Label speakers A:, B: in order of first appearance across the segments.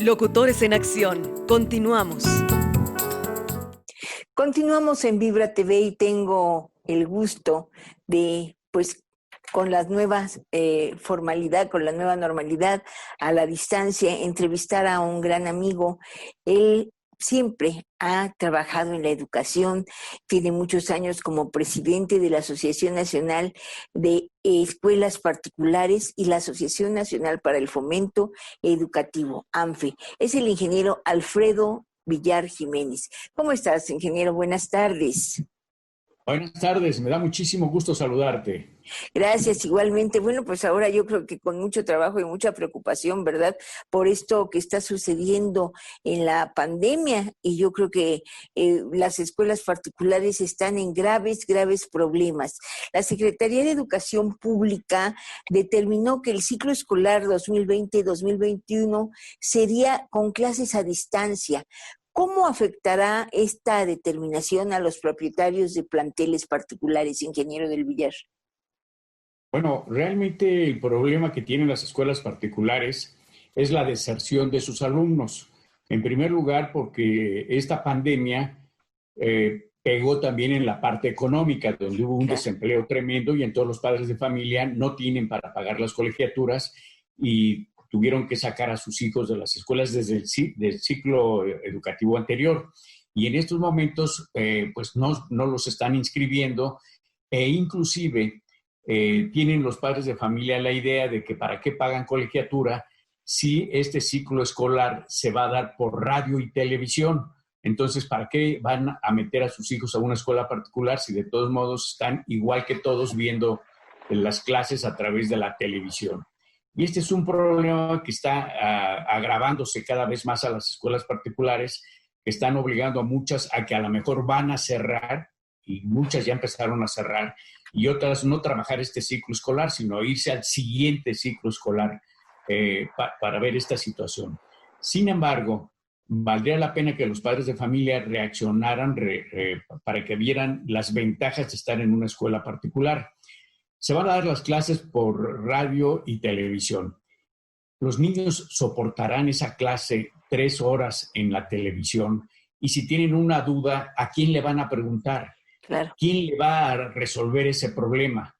A: Locutores en acción. Continuamos.
B: Continuamos en Vibra TV y tengo el gusto de, pues, con las nuevas formalidad, con la nueva normalidad, a la distancia, entrevistar a un gran amigo. Él siempre ha trabajado en la educación, tiene muchos años como presidente de la Asociación Nacional de Escuelas Particulares y la Asociación Nacional para el Fomento Educativo, ANFE. Es el ingeniero Alfredo Villar Jiménez. ¿Cómo estás, ingeniero? Buenas tardes.
C: Buenas tardes, me da muchísimo gusto saludarte.
B: Gracias, igualmente. Bueno, pues ahora yo creo que con mucho trabajo y mucha preocupación, ¿verdad? Por esto que está sucediendo en la pandemia, y yo creo que las escuelas particulares están en graves problemas. La Secretaría de Educación Pública determinó que el ciclo escolar 2020-2021 sería con clases a distancia. ¿Cómo afectará esta determinación a los propietarios de planteles particulares, ingeniero del Villar?
C: Bueno, realmente el problema que tienen las escuelas particulares es la deserción de sus alumnos. En primer lugar, porque esta pandemia pegó también en la parte económica, donde hubo un desempleo tremendo y en todos los padres de familia no tienen para pagar las colegiaturas y tuvieron que sacar a sus hijos de las escuelas desde del ciclo educativo anterior. Y en estos momentos, pues no los están inscribiendo e inclusive tienen los padres de familia la idea de que para qué pagan colegiatura si este ciclo escolar se va a dar por radio y televisión. Entonces, ¿para qué van a meter a sus hijos a una escuela particular si de todos modos están igual que todos viendo las clases a través de la televisión? Y este es un problema que está agravándose cada vez más a las escuelas particulares, que están obligando a muchas a que a lo mejor van a cerrar, y muchas ya empezaron a cerrar, y otras no trabajar este ciclo escolar, sino irse al siguiente ciclo escolar para ver esta situación. Sin embargo, valdría la pena que los padres de familia reaccionaran para que vieran las ventajas de estar en una escuela particular. Se van a dar las clases por radio y televisión. Los niños soportarán esa clase 3 horas en la televisión y si tienen una duda, ¿a quién le van a preguntar?
B: Claro.
C: ¿Quién le va a resolver ese problema?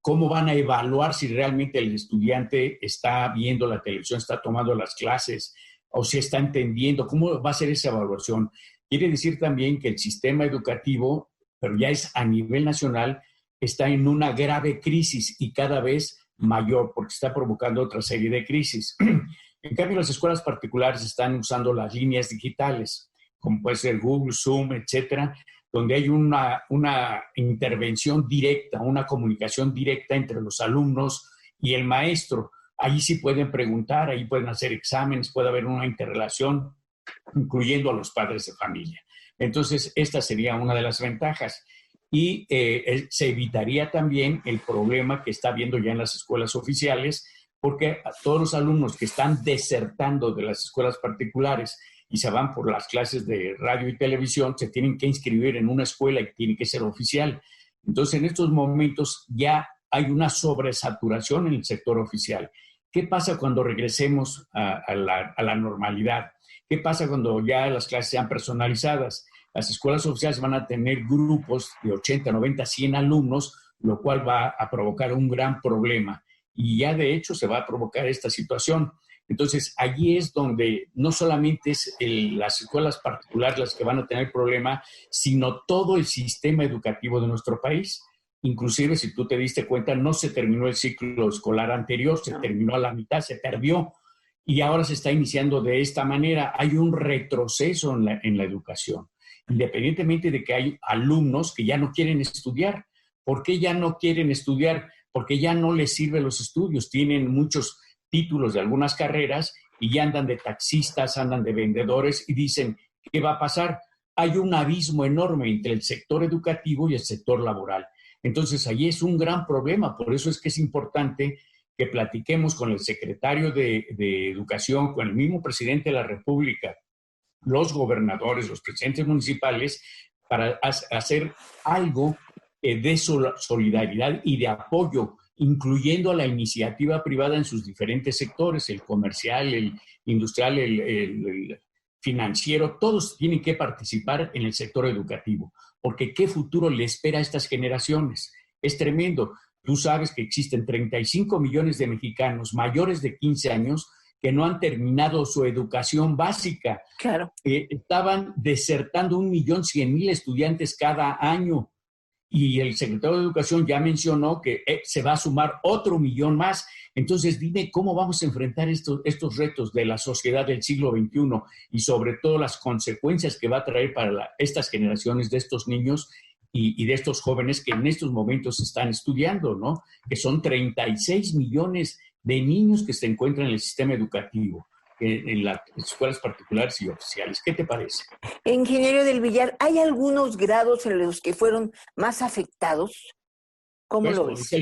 C: ¿Cómo van a evaluar si realmente el estudiante está viendo la televisión, está tomando las clases o si está entendiendo? ¿Cómo va a ser esa evaluación? Quiere decir también que el sistema educativo, pero ya es a nivel nacional, está en una grave crisis y cada vez mayor porque está provocando otra serie de crisis. En cambio, las escuelas particulares están usando las líneas digitales, como puede ser Google, Zoom, etcétera, donde hay una intervención directa, una comunicación directa entre los alumnos y el maestro. Ahí sí pueden preguntar, ahí pueden hacer exámenes, puede haber una interrelación, incluyendo a los padres de familia. Entonces, esta sería una de las ventajas. Y se evitaría también el problema que está habiendo ya en las escuelas oficiales, porque a todos los alumnos que están desertando de las escuelas particulares y se van por las clases de radio y televisión, se tienen que inscribir en una escuela y tiene que ser oficial. Entonces, en estos momentos ya hay una sobresaturación en el sector oficial. ¿Qué pasa cuando regresemos a la normalidad? ¿Qué pasa cuando ya las clases sean personalizadas? Las escuelas oficiales van a tener grupos de 80, 90, 100 alumnos, lo cual va a provocar un gran problema. Y ya de hecho se va a provocar esta situación. Entonces, allí es donde no solamente es las escuelas particulares las que van a tener problema, sino todo el sistema educativo de nuestro país. Inclusive, si tú te diste cuenta, no se terminó el ciclo escolar anterior, se terminó a la mitad, se perdió. Y ahora se está iniciando de esta manera. Hay un retroceso en la educación, independientemente de que hay alumnos que ya no quieren estudiar. ¿Por qué ya no quieren estudiar? Porque ya no les sirven los estudios. Tienen muchos títulos de algunas carreras y ya andan de taxistas, andan de vendedores y dicen, ¿qué va a pasar? Hay un abismo enorme entre el sector educativo y el sector laboral. Entonces, ahí es un gran problema. Por eso es que es importante que platiquemos con el secretario de Educación, con el mismo presidente de la República, los gobernadores, los presidentes municipales, para hacer algo de solidaridad y de apoyo incluyendo a la iniciativa privada en sus diferentes sectores, el comercial, el industrial, el financiero, todos tienen que participar en el sector educativo, porque ¿qué futuro le espera a estas generaciones? Es tremendo. Tú sabes que existen 35 millones de mexicanos mayores de 15 años que no han terminado su educación básica.
B: Claro.
C: Estaban desertando 1.100.000 estudiantes cada año. Y el secretario de Educación ya mencionó que se va a sumar otro 1.000.000 más. Entonces, dime cómo vamos a enfrentar estos retos de la sociedad del siglo XXI y sobre todo las consecuencias que va a traer para estas generaciones de estos niños y de estos jóvenes que en estos momentos están estudiando, ¿no? Que son 36 millones de niños que se encuentran en el sistema educativo, en las escuelas particulares y oficiales. ¿Qué te parece?
B: Ingeniero del Villar, ¿hay algunos grados en los que fueron más afectados? ¿Cómo lo ves?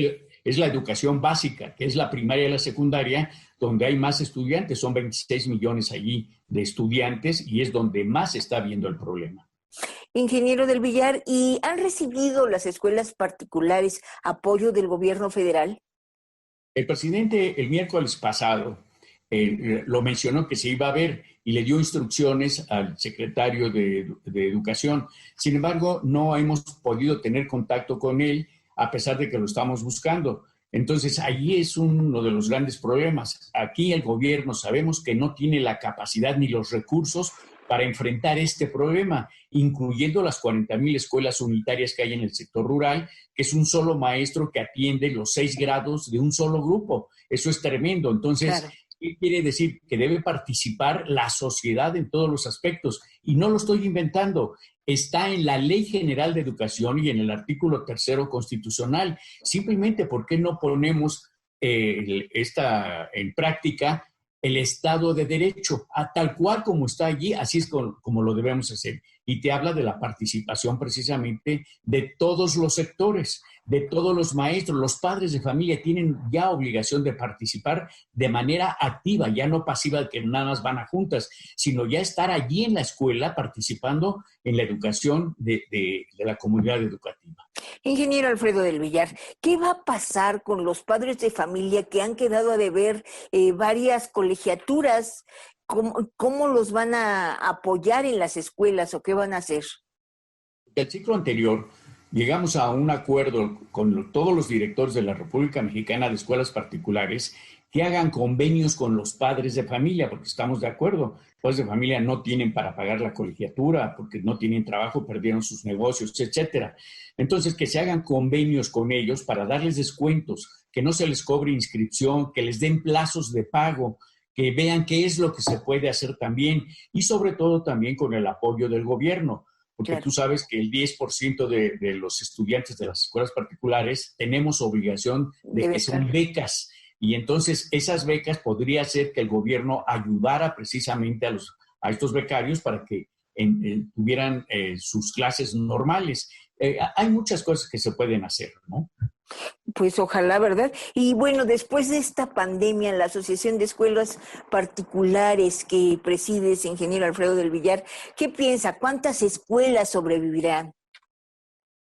C: Es la educación básica, que es la primaria y la secundaria, donde hay más estudiantes. Son 26 millones allí de estudiantes y es donde más se está viendo el problema.
B: Ingeniero del Villar, ¿y han recibido las escuelas particulares apoyo del gobierno federal?
C: El presidente el miércoles pasado lo mencionó que se iba a ver y le dio instrucciones al secretario de Educación. Sin embargo, no hemos podido tener contacto con él a pesar de que lo estamos buscando. Entonces, ahí es uno de los grandes problemas. Aquí el gobierno sabemos que no tiene la capacidad ni los recursos para enfrentar este problema, incluyendo las 40,000 escuelas unitarias que hay en el sector rural, que es un solo maestro que atiende los 6 grados de un solo grupo. Eso es tremendo. Entonces, claro. ¿Qué quiere decir? Que debe participar la sociedad en todos los aspectos. Y no lo estoy inventando. Está en la Ley General de Educación y en el artículo 3º constitucional. Simplemente, ¿por qué no ponemos en práctica el Estado de Derecho? Tal cual como está allí, así es como lo debemos hacer. Y te habla de la participación precisamente de todos los sectores, de todos los maestros. Los padres de familia tienen ya obligación de participar de manera activa, ya no pasiva, que nada más van a juntas, sino ya estar allí en la escuela participando en la educación de la comunidad educativa.
B: Ingeniero Alfredo del Villar, ¿qué va a pasar con los padres de familia que han quedado a deber varias colegiaturas? ¿Cómo los van a apoyar en las escuelas o qué van a hacer?
C: El ciclo anterior llegamos a un acuerdo con todos los directores de la República Mexicana de escuelas particulares que hagan convenios con los padres de familia, porque estamos de acuerdo. Los padres de familia no tienen para pagar la colegiatura, porque no tienen trabajo, perdieron sus negocios, etcétera. Entonces, que se hagan convenios con ellos para darles descuentos, que no se les cobre inscripción, que les den plazos de pago, que vean qué es lo que se puede hacer también y sobre todo también con el apoyo del gobierno. Porque claro, tú sabes que el 10% de los estudiantes de las escuelas particulares tenemos obligación de que son becas. Y entonces esas becas podría ser que el gobierno ayudara precisamente a estos becarios para que tuvieran sus clases normales. Hay muchas cosas que se pueden hacer, ¿no?
B: Pues ojalá, ¿verdad? Y bueno, después de esta pandemia, la Asociación de Escuelas Particulares que presides, ingeniero Alfredo del Villar, ¿qué piensa? ¿Cuántas escuelas sobrevivirán?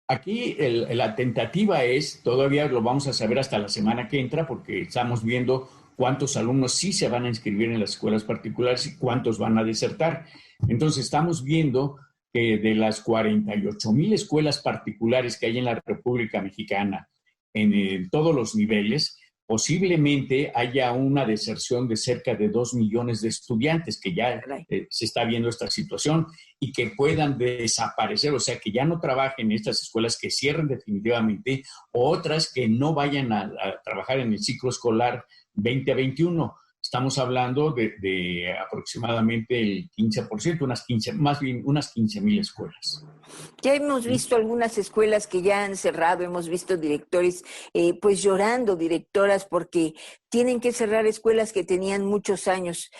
C: Aquí la tentativa es, todavía lo vamos a saber hasta la semana que entra, porque estamos viendo cuántos alumnos sí se van a inscribir en las escuelas particulares y cuántos van a desertar. Entonces estamos viendo que de las 48,000 escuelas particulares que hay en la República Mexicana, en todos los niveles, posiblemente haya una deserción de cerca de 2 millones de estudiantes, que ya se está viendo esta situación, y que puedan desaparecer, o sea, que ya no trabajen en estas escuelas, que cierren definitivamente, o otras que no vayan a trabajar en el ciclo escolar 2021. Estamos hablando de aproximadamente el 15%, más bien unas 15,000 escuelas.
B: Ya hemos visto algunas escuelas que ya han cerrado, hemos visto directores pues llorando, directoras, porque tienen que cerrar escuelas que tenían muchos años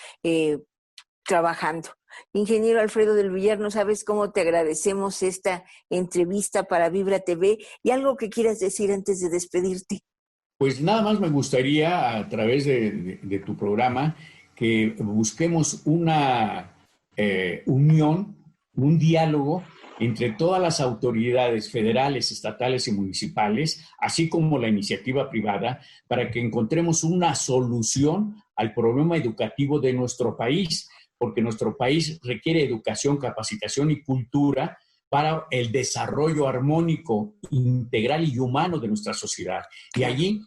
B: trabajando. Ingeniero Alfredo del Villar, no sabes cómo te agradecemos esta entrevista para Vibra TV y algo que quieras decir antes de despedirte.
C: Pues nada más me gustaría, a través de tu programa, que busquemos una unión, un diálogo entre todas las autoridades federales, estatales y municipales, así como la iniciativa privada, para que encontremos una solución al problema educativo de nuestro país, porque nuestro país requiere educación, capacitación y cultura para el desarrollo armónico, integral y humano de nuestra sociedad. Y allí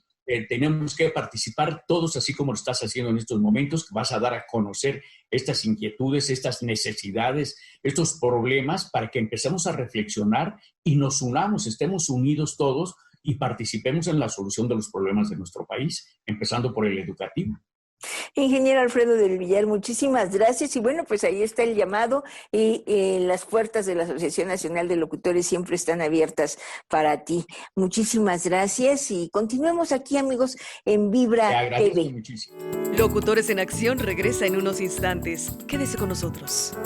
C: tenemos que participar todos, así como lo estás haciendo en estos momentos, que vas a dar a conocer estas inquietudes, estas necesidades, estos problemas, para que empecemos a reflexionar y nos unamos, estemos unidos todos y participemos en la solución de los problemas de nuestro país, empezando por el educativo.
B: Ingeniero Alfredo del Villar, muchísimas gracias. Y bueno, pues ahí está el llamado y las puertas de la Asociación Nacional de Locutores siempre están abiertas para ti. Muchísimas gracias y continuemos aquí, amigos, en Vibra
C: Te agradezco
B: TV.
C: muchísimo.
A: Locutores en Acción regresa en unos instantes. Quédese con nosotros.